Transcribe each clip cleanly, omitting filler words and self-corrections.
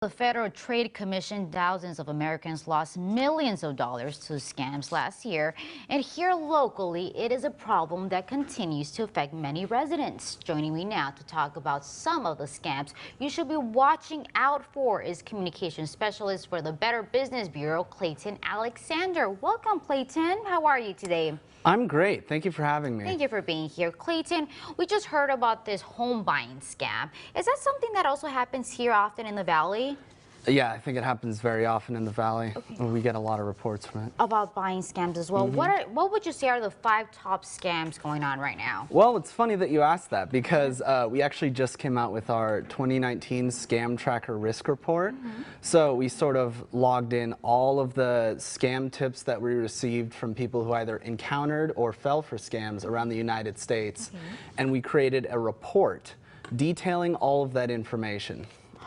The Federal Trade Commission, thousands of Americans lost millions of dollars to scams last year. And here locally, it is a problem that continues to affect many residents. Joining me now to talk about some of the scams you should be watching out for is communications specialist for the Better Business Bureau, Clayton Alexander. Welcome, Clayton. How are you today? I'm great. Thank you for having me. Thank you for being here. Clayton, we just heard about this home buying scam. Is that something that also happens here often in the Valley? Yeah, I think it happens very often in the Valley. Okay. We get a lot of reports from it. About buying scams as well. What would you say are the 5 top scams going on right now? Well, it's funny that you asked that because we actually just came out with our 2019 Scam Tracker Risk Report. So we sort of logged in all of the scam tips that we received from people who either encountered or fell for scams around the United States. And we created a report detailing all of that information.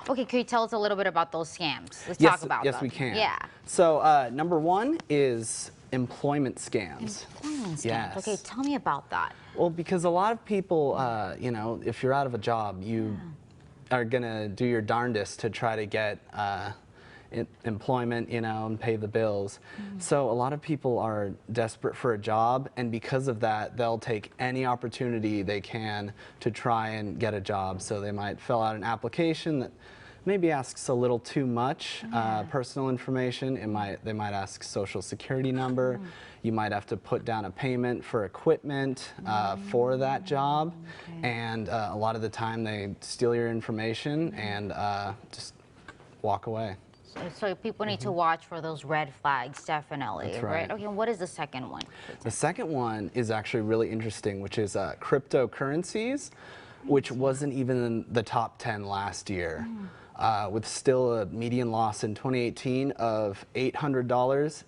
Okay, can you tell us a little bit about those scams? Let's talk about them. Yes, we can. Yeah. So number one is employment scams. Employment scams. Yes. Okay, tell me about that. Well, because a lot of people, you know, if you're out of a job, you are going to do your darndest to try to get employment, you know, and pay the bills. So a lot of people are desperate for a job, and because of that, they'll take any opportunity they can to try and get a job. So they might fill out an application that maybe asks a little too much personal information. They might ask social security number. You might have to put down a payment for equipment for that job. And a lot of the time they steal your information and just walk away. So people need to watch for those red flags, definitely. That's right. Okay, and what is the second one? The second one is actually really interesting, which is cryptocurrencies, which wasn't even in the top 10 last year. With still a median loss in 2018 of $800.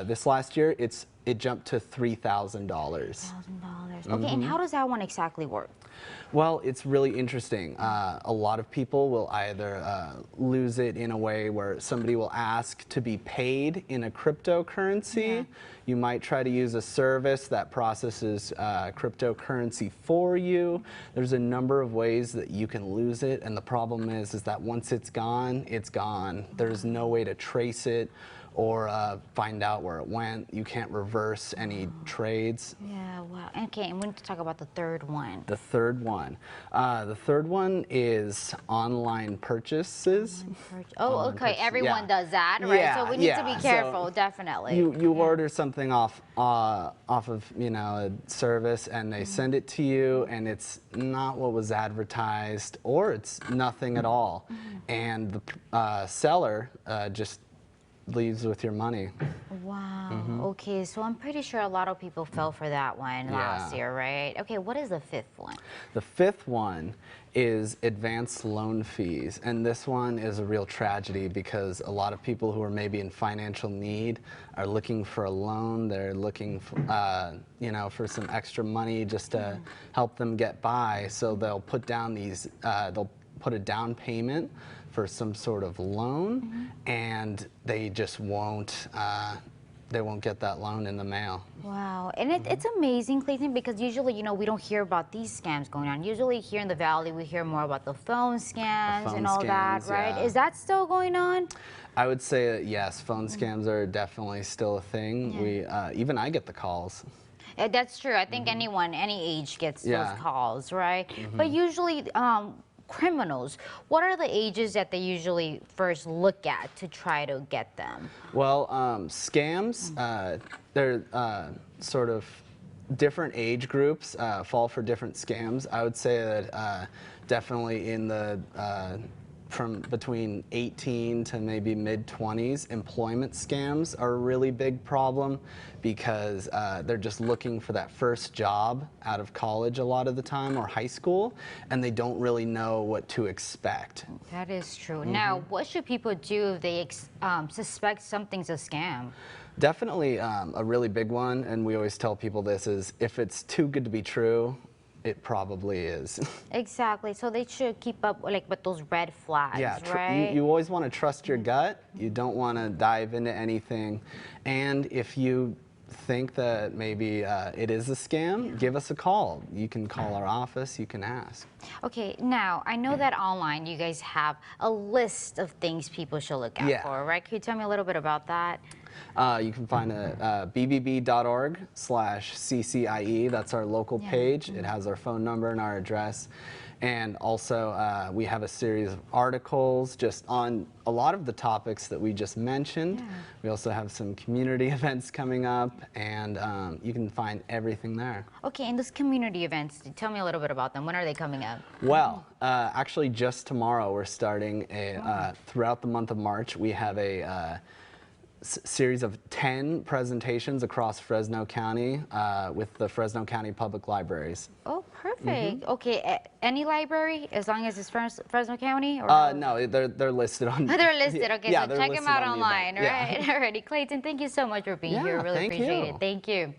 This last year, it jumped to $3,000. $1,000. Okay, and how does that one exactly work? Well, it's really interesting. A lot of people will either lose it in a way where somebody will ask to be paid in a cryptocurrency. You might try to use a service that processes cryptocurrency for you. There's a number of ways that you can lose it, and the problem is that once it's gone, it's gone. There's no way to trace it or find out where it went. You can't reverse any trades. Yeah, wow. Okay, and we need to talk about the third one. The third one. The third one is online purchases. Oh, okay. Everyone does that, right? Yeah, so we need to be careful, definitely. You order something off of, you know, a service, and they send it to you, and it's not what was advertised, or it's nothing at all. And the seller just leaves with your money. Wow. Okay, so I'm pretty sure a lot of people fell for that one last year, right? Okay, what is the fifth one? The fifth one is advanced loan fees, and this one is a real tragedy because a lot of people who are maybe in financial need are looking for a loan. They're looking for, you know, for some extra money just to help them get by. So they'll put down these, they'll put a down payment for some sort of loan, and they just won't they won't get that loan in the mail. Wow, and it's amazing, Clayton, because usually, you know, we don't hear about these scams going on. Usually here in the Valley, we hear more about the phone scams and all that, right? Is that still going on? I would say that yes, phone scams are definitely still a thing. We even I get the calls. That's true. I think anyone, any age gets those calls, right? But usually, criminals, what are the ages that they usually first look at to try to get them? Well, scams, they're sort of different age groups fall for different scams. I would say that definitely in the from between 18 to maybe mid-20s, employment scams are a really big problem because they're just looking for that first job out of college a lot of the time, or high school, and they don't really know what to expect. That is true. Now, what should people do if they suspect something's a scam? Definitely a really big one, and we always tell people this, is if it's too good to be true, it probably is. Exactly. So they should keep up like with those red flags, right? You always want to trust your gut. You don't want to dive into anything. And if you think that maybe it is a scam, give us a call. You can call our office, you can ask. Okay, now I know that online you guys have a list of things people should look out Yeah. for, right? Can you tell me a little bit about that? You can find it at bbb.org/CCIE. That's our local page. It has our phone number and our address. And also, we have a series of articles just on a lot of the topics that we just mentioned. Yeah. We also have some community events coming up, and you can find everything there. Okay, and those community events, tell me a little bit about them. When are they coming up? Well, actually, just tomorrow we're starting throughout the month of March. We have a series of 10 presentations across Fresno County with the Fresno County Public Libraries. Oh, perfect. Okay, any library, as long as it's Fresno County? Or No, they're listed on. they're listed. Okay, Yeah, so they're check them listed out on the online. event. Right. Yeah. Alrighty, Clayton, thank you so much for being Yeah, here. Really thank appreciate you. it. Thank you.